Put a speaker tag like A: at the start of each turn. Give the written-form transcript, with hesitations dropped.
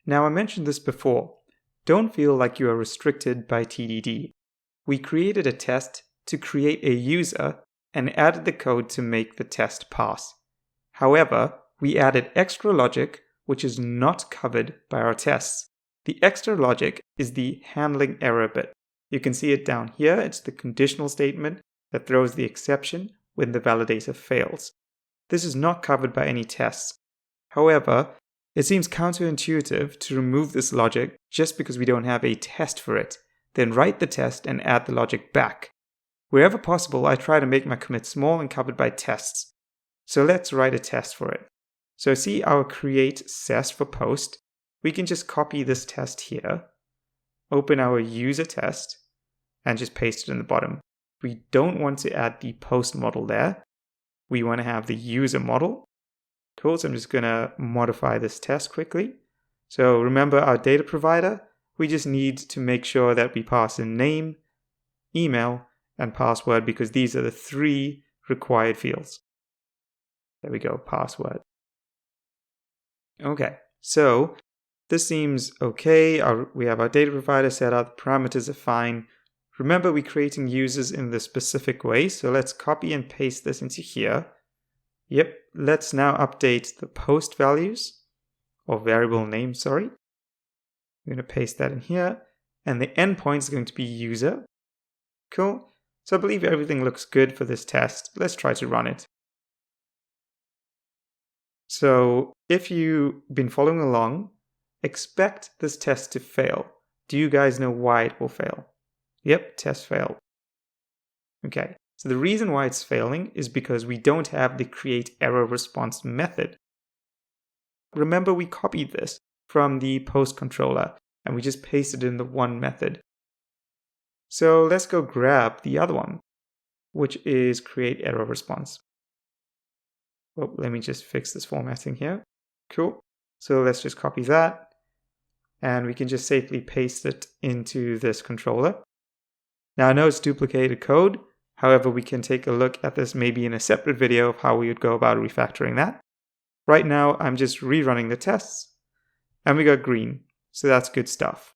A: Now I mentioned this before. Don't feel like you are restricted by TDD. We created a test to create a user and added the code to make the test pass. However, we added extra logic which is not covered by our tests. The extra logic is the handling error bit. You can see it down here. It's the conditional statement that throws the exception when the validator fails. This is not covered by any tests. However, it seems counterintuitive to remove this logic just because we don't have a test for it, then write the test and add the logic back. Wherever possible, I try to make my commit small and covered by tests. So let's write a test for it. So see our create SES for post. We can just copy this test here, open our user test, and just paste it in the bottom. We don't want to add the post model there. We want to have the user model. Cool, so I'm just going to modify this test quickly. So remember our data provider, we just need to make sure that we pass in name, email, and password because these are the 3 required fields. There we go, password. Okay, so this seems okay. We have our data provider set up, parameters are fine. Remember, we're creating users in the specific way, so let's copy and paste this into here. Yep, let's now update the post values, or variable name, sorry. I'm going to paste that in here, and the endpoint is going to be user. Cool, so I believe everything looks good for this test. Let's try to run it. So if you've been following along, expect this test to fail. Do you guys know why it will fail? Yep, test failed. Okay, so the reason why it's failing is because we don't have the create error response method. Remember, we copied this from the post controller and we just pasted in the one method. So let's go grab the other one, which is create error response. Oh, let me just fix this formatting here. Cool. So let's just copy that and we can just safely paste it into this controller. Now I know it's duplicated code. However, we can take a look at this maybe in a separate video of how we would go about refactoring that. Right now, I'm just rerunning the tests and we got green. So that's good stuff.